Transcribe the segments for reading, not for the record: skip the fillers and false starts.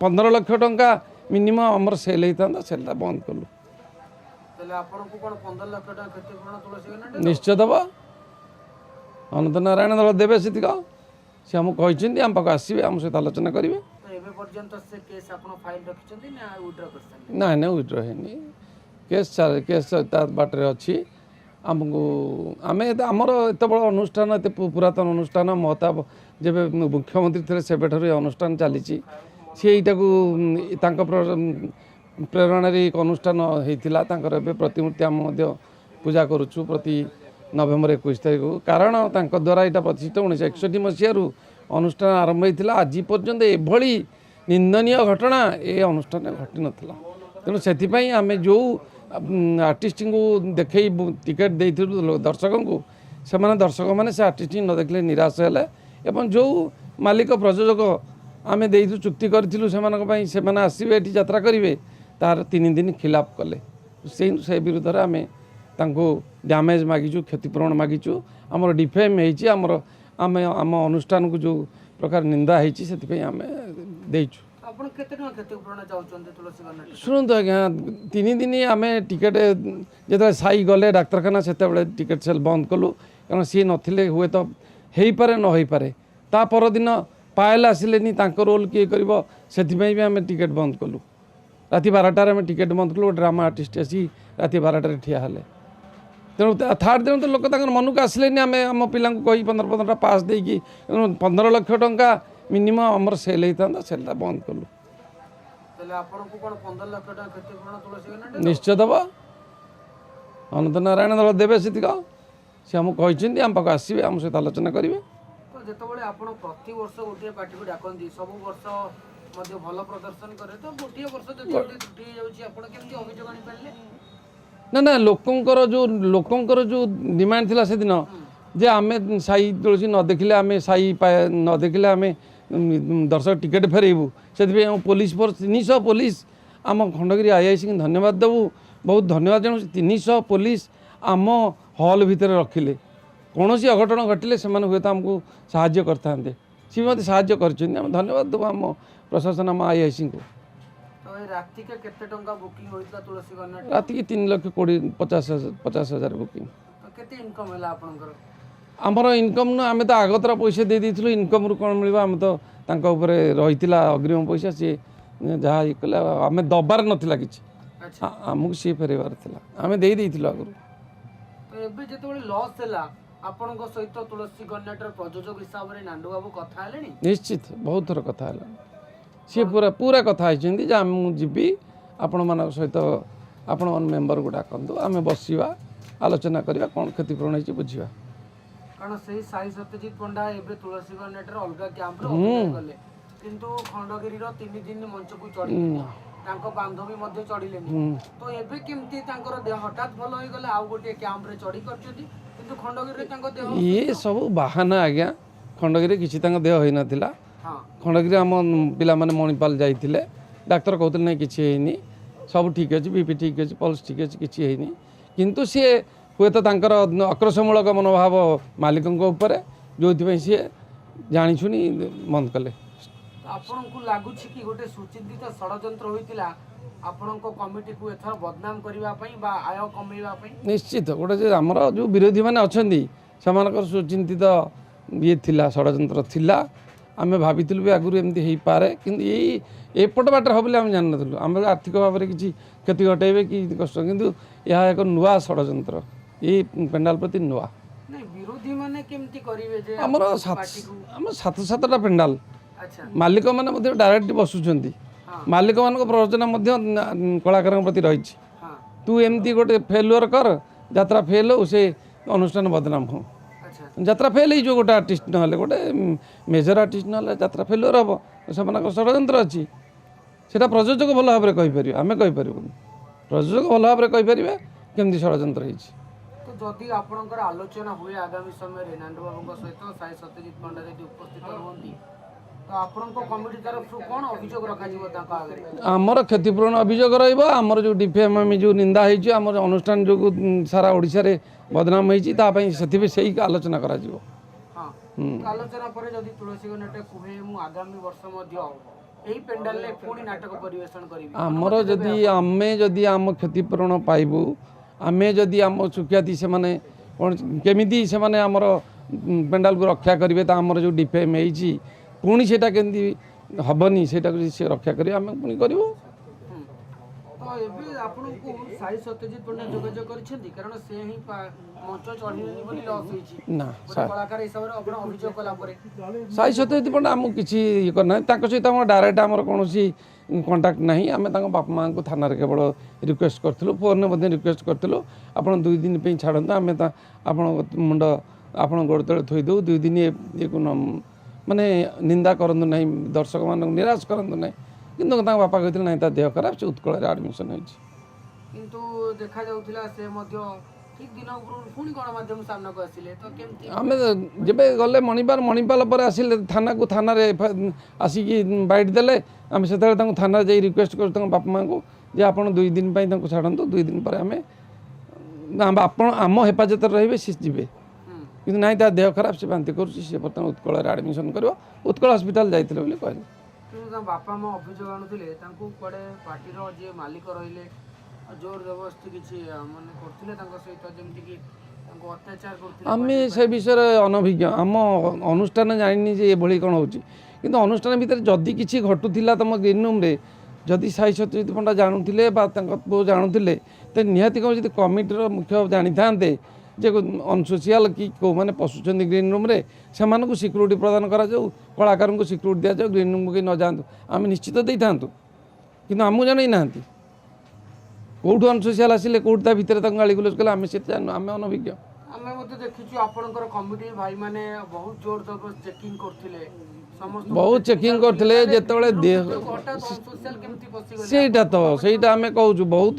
15 लाख टंका मिनिमम आमर सेल होता से बंद कलु निश्चय दबा अनंत नारायण दल देवे से सी आमको कहते आम पाक आसवे आम सहित आलोचना करेंगे ना ना विड्र है केस केस बाटर अच्छी आमको आम आमर एत बड़ अनुष्ठान एत पुरातन अनुष्ठान महताब जब मुख्यमंत्री थे से अनुष्ठान चली सी यहाँ प्रेरणा एक अनुष्ठान होता प्रतिमूर्ति आम पूजा करुचु प्रति नवेम्बर 21 तारीख को कारण द्वारा यहाँ प्रतिष्ठा 1961 मसीह अनुष्ठान आरंभ होता आज पर्यंत एभली निंदनीय घटना ये अनुष्ठान घटी नाला तेणु से आम जो आर्टिस्ट को देखे टिकेट दे दर्शक को से दर्शक मैंने से आर्टिस्ट न देखले निराश है जो मालिक प्रयोजक आम दे चुक्ति करूँ से आसवे ये यात्रा करेंगे तार 3 दिन खिलाफ कले से विरुद्ध में आम तांको डैमेज मागिचु क्षतिपूरण मागिचु आमर डिफेम होमर आम आम अनुष्ठान को जो प्रकार निंदा होती से आम देचु शुणु आज्ञा 3 दिन आम टिकेट जो साई गले डाक्तखाना से टिकेट सेल बंद कलु कारण सी नथिले हुए तो हो पारे न हो पारे ता परदिन पायल आसिले रोल किए कर आम टिकेट बंद कलु राति 12टार आम टिकेट बंद कलु ड्रामा आर्टिस्ट आसी राति 12टार ठिया हेले तेणु थर्ड दिन तो लोक मन को आसिले आम आम पिला कही 15-15टा पास देकी 15 लाख टंका मिनिमम आमर सेल होता से बंद कलु निश्चय दबा अनंत नारायण दल देवे से सी आमको कहते आम पाक आसवे आम सहित आलोचना करेंगे प्रति वर्ष गोटे पार्टी को डाकती सब वर्ष भल प्रदर्शन करे तो गोटे वर्ष त्रुटि अभियोग आनी पारे ना ना लोकंकर जो डिमांड थिला से दिन जे आमे साई तुलसी न देखिले आमे साई न देखिले आमे दर्शक टिकेट फेरेबू से पुलिस फोर्स 300 पुलिस आम खंडगिरी आईआईसी की धन्यवाद देवु बहुत धन्यवाद जनाऊँ 300 पुलिस आम हॉल भितर रखिले कौन सी अघटन घटिले से हुए तो आमको साहाय्य करते सी मत साहाय्य कर धन्यवाद देव आम प्रशासन आम आईआईसी को राति की 3,50,000 बुकिंग आमर इनकम न आम तो आगतरा पैसा दे देलु इनकम रू कौन मिल आम तो रही अग्रिम पैसा सी जहाँ ये कले आम दबार नाला कि आमको सी फेरबार आम दे आगु सहित तुलसी गन्नाटर प्रयोजक हिसाब से नांडू बाबू कथा निश्चित बहुत थर कथा सी पूरा पूरा कथा जी आपण मान सहित आपण मेम्बर को डाकतु आम बसवा आलोचना करवा कौन क्षतिपूरण हो बुझा कारण से साई सत्यजित पंडा एबे तुलसी गन्नाटर अलग कैंप गले किंतु खंडगिरी 3 दिन मंच को चढ़ी तांको बांधवी मध्य चढ़िलेनी तो एबे केमती तांकर देह हठात भल होई गले आ गोटे कैंप रे चढ़ी करछथि किंतु खंडगिरी तांको देह ये सब बहाना आज्ञा खंडगिरी किछि तांको देह होई नथिला खंडगिरी आम पिला माने मणिपाल जाइथिले डाक्टर कहउतले नै किछि हेनी सब ठीक अछि बीपी ठीक अछि पल्स ठीक अछि किछि हेनी किंतु सी हुए तो तांकर आक्रोशमूलक मनोभाव मालिकों ऊपर जो सी जानी शुणी बंद कले आपन को लागुछि कि गोटे सुचिंतित षडयंत्र होइतिला आपन को कमिटी को एथर बदनाम करिवा पई बा आय कमेइवा पई निश्चित गोटे जे हमर जो विरोधी माने अछंदी समानकर सुचिंतित ये थिला षडयंत्र थिला आमे भाबिथिलु आगुरु एमती हेई पारे किंतु एई एपट बाटर हबले हम जान नथलु हम आर्थिक भाव रे किछि क्षति घटाइबे कि कष्ट किंतु यह एक नुआ षडयंत्र ये पेंडाल प्रति नुआ नहीं विरोधी माने केमती करिवे जे हमर 7-7टा पेंडाल मालिक मैंने डायरेक्ट बसुंट मालिक मान प्ररोचना कलाकार प्रति रही तू एमती गोटे फेलुअर कर यात्रा फेल हो से अनुष्ठान बदनाम हो यात्रा फेल हो गोटे आर्टिस्ट ना गोटे मेजर आर्टिस्ट ना यात्रा फेलुअर हम से षडयंत्र अच्छी से प्रयोजक भल भाव में कहीपर आम कहीपर प्रयोजक भल भाव में कहीपर केमती षडयंत्र होती तो जदि आपणकर आलोचना हुए आगामी समय नांडू बाबू सहित साई सत्यजित पंडा यदि उपस्थित रुहति तो आपणको कमिटी तरफ कोन अभियोग रखा जीवो ताका आगे हमर क्षतिपूरण अभियोग रहइबो हमर जो डिफेम जो निंदा होई हमर अनुष्ठान जो सारा ओडिसा रे बदनाम होई ता पई सेति सेही आलोचना करा जीवो हां आलोचना परे जदि तुलसी गणेट कुहे मु आगामी वर्ष मध्य एही पेंडाल ले पुणी नाटक परिवेषण करिवि आमर जदि आमे जदि आम क्षतिपूरण पाइबू आमे जदि आम सुख्याति से माने केमिति से माने आमर पेंडाल को रक्षा करेंगे तो आमर जो डिफेम होती पुणी से केमती हेनी से रक्षा करेंगे आम पुणी करूँ तो एबे आपन को साई सत्यजित पंडा जोगाजोग करिसेंती कारण से ही मंच चढ़िलेनी बोली लॉस होईची ना कलाकार हिसाब रे आपण अभियोग कला परे साई सत्यजित पंडा आम किसी ये करना सहित आम डायरेक्ट आमर कौन कंटाक्ट नहीं आम बापा माँ को थाना केवल रिक्वेस्ट करूँ फोन में रिक्वेस्ट करूँ आप 2 दिन पे छाड़ता आम आप मुंड आप गोड़ तले थोदे 2 दिन ये माने निंदा करूँ ना दर्शक मान निराश करूँ ना किंतु बापा कहते ना देह खराब से उत्कल आडमिशन किंतु देखा जाउथिला से मध्य ठीक दिन पुणी गणमाध्यम सामना को आसिले तो केमती आम जब गले मणिपाल पर आसिले थाना को थाना आसिक बाइट देले आम से थाना जा रिक्वेस्ट करूँ बापा माँ को जे आप 2 दिन छाड़ू 2 दिन पर आम आम हेफाजत रे सी जी कि ना देह खराब से बांति कर बर्तमान उत्कल आडमिशन कर उत्कल हस्पिटाल जाते कहले बापा माँ अभियोग आणुले कुआडे पार्टी जे मालिक रहिले जोर जबरदस्ती किसी माने करथिले तांको सहित जेमति कि तांको अत्याचार करथिले आमे से विषय अनभिज्ञ आम अनुष्ठान जानिनी जे एभली कौन होची किंतु अनुष्ठान भितर जदि किसी घटुला तुम ग्रीन रूम रे जदि साई सत्यजित पंडा जाणुले पो जाणुले तो निहाती कौन जब कमिटर मुख्य जानी था जे अनसोशियाल कि कौ मैंने पशुंट ग्रीन रूम रे से सिक्यूरीटी प्रदान करा जाऊ कलाकार को सिक्यूरीटी दिया जाऊ ग्रीन रूम को न जातु आम निश्चित दे था कि आमको जान ना कौटू अनसोशियाल आसिले कौटा भितर गाड़ी गुलज कले आम से जानू आम अनभिज्ञ आमे मते देखिछु आपनकर कमिटी भाई माने बहुत जोर जबरदस्त चेकिंग करथिले समस्त बहुत चेकिंग करथिले जेतबेले देह सोशल केमती पसी गले ସେଇଟା ଆମେ କହୁଛୁ ବହୁତ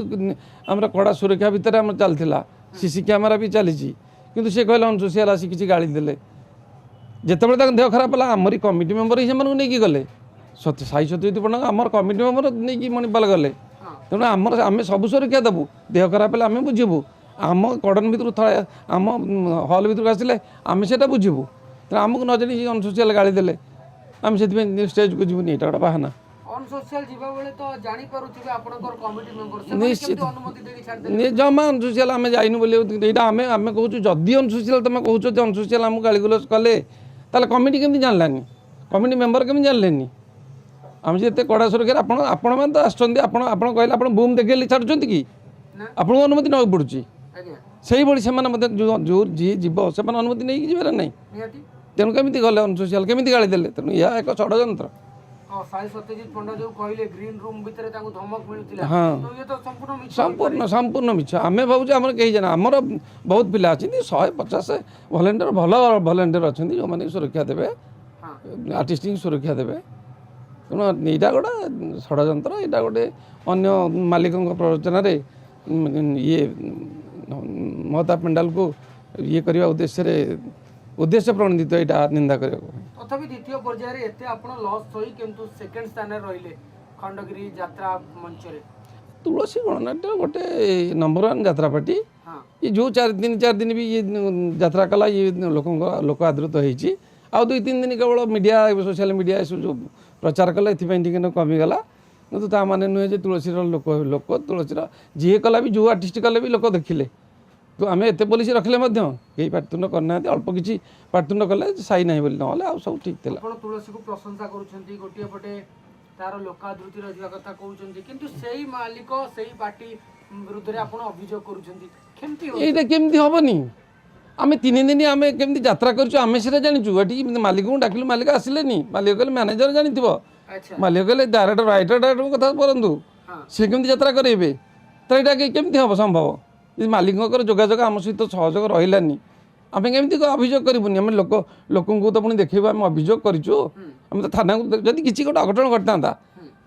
ଆମର କଡ଼ା ସୁରକ୍ଷା ଭିତରେ ଆମର ଚାଲିଥିଲା सीसी कैमेरा भी चली किंतु से कहले अनसोशियाल आसी किसी गाड़ी देले जितेबाला तक देह खराब है आमरी कमिटी मेम्बर ही नहीं गले साई सत्यजित पंडा आमर कमिटी मेम्बर नहीं मणिपाल गले तेणु आमर आम सब सुरक्षा देवु देह खराब है आम बुझीबू आम कड़न भर आम हल भर आसिले आम से बुझीबू तेणु आमको न जानी अनसोशियाल गाड़ी देले आम से स्टेज को जीवन यहाँ गोटे बाहाना अनसोशियाल जीवा बेले तो जानी पारुथिबे आपनकर कमिटी मेंबर से केमती अनुमति देके छाड़ दे जमा अनसोशियाल आम जाइनु बोली यहाँ आम कहूँ जदि अनसोशियाल तुम कहूँ अनसोशियाल आमको गाड़ी गुलज कले ताले कमिटी केमती जानलानी कमिटी मेंबर केमती जानलेनी आम जिते कड़ा सुरक्षा आपण मैंने तो आसुँच आप कहले आप बुम देखेली छाड़ुं कि आपको अनुमति ना पड़ुची से भाई से जो जी जीव से अनुमति नहीं जी ना तेणु केमी गले अनसोशियाल केमी गाड़ी देले तेणु यह एक षड्यंत्र साई सत्यजित पंडा जो कहले ग्रीन रूम भितर ताको धमक मिलुतिला हाँ तो ये तो संपूर्ण मिछ संपूर्ण मिछ आमे भावुचे आमर कहीं जाना आमर बहुत पिला अच्छी 150 भलेंटियर भल भलेंटियर अच्छा जो मैंने सुरक्षा देवे आर्टिस्ट सुरक्षा देवे तेणु यहाँ गोटे षड्यंत्र यहाँ गोटे अन्य मालिकों प्ररोचन ये महता पेंडाल को ये करने उद्देश्य प्रणोदित यहाँ निंदा करने तथापि द्वितीय पर्यायर एते आपण लॉस होई किंतु सेकंड स्थान रे रहिले खंडगिरी यात्रा मंच रे तुलसी गणनाट्य गोटे नंबर 1 यात्रा पार्टी ये जो 4 दिन भी ये यात्रा कला ये लोक आदृत होती आउ 2-3 दिन केवल मीडिया सोशल मीडिया जो प्रचार कला ये कमीगला किंतु ता माने नुहे जे तुलसीर लोक तुलसीर जी कला भी जो आर्टिस्ट कले भी लोक देखिले तो आम एत पुलिस रखले कई पार्टीतुंड करना अल्प किसी पार्टीतुंड कले साई ना बोली ना सब ठीक था तुलसी को प्रशंसा करुँच गोटे पटे तार लोकादृति रहा कथा कहते किंतु सेही मालिक सेही पार्टी विरुद्ध में आप अभियोग करुँच केमती हेनी आम 3 दिन आम केमती यात्रा करें से जाचु ये मालिक को डाकिलु मालिक आसिले मालिक कहले मैनेजर जानी मालिक कहले डायरेक्टर राइटर कथा करूँ सी केमती यात्रा करेंगे तो यहाँ केमती हम संभव मालिक जोगाजोग आम सहित सहयोग रही आम केमती अभियोग करूनी आम लोक तो पुणी देखा आम अभियोग करूँ आम तो थाना जब किसी गोटे अघटन घटता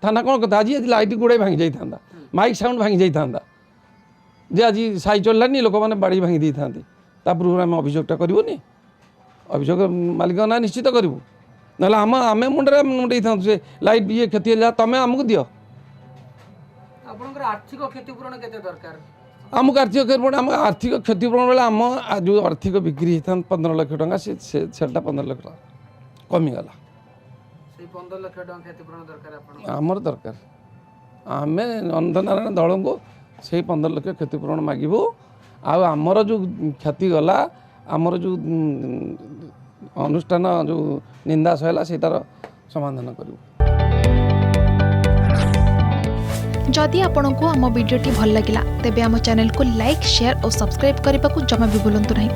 थाना कौन कहता आज लाइट गुड़ाई भांगी जाता माइक साउंड भांगी जाता जे आज साई चलानी लोक मैंने बाड़ी भांगी दे था पूर्व आम अभियोगटा करूनी अभियोग मालिक ना निश्चित करूँ ना आम आम मुंडे मुंडे था से लाइट ये क्षति है तुम आमको दियो आर्थिक क्षतिपूरण केते दरकार आमको आर्थिक क्षतिपूरण आम आर्थिक क्षतिपूरण बेले आम जो आर्थिक बिक्री होता 15 लाख टका से 15 लाख टका कमीगला 15 ଲକ୍ଷ ଟଙ୍କା କ୍ଷତିପୂରଣ ଦରକାର ଆପଣ ଆମର ଦରକାର ଆମେ ଅନନ୍ତନାରାୟଣ ଦଳଙ୍କୁ ସେଇ 15 ଲକ୍ଷ କ୍ଷତିପୂରଣ ମାଗିବୁ ଆଉ ଆମର ଯେଉଁ କ୍ଷତି ଗଲା ଆମର ଯେଉଁ ଅନୁଷ୍ଠାନ ଯେଉଁ ନିନ୍ଦା ସହିଲା ସେଇଟାର ସମାଧାନ କରିବୁ। जदि आपंक आम भिडी भल लगा तेब आम चैनल को लाइक शेयर और सब्सक्राइब करने को जमा भी भूलु नहीं।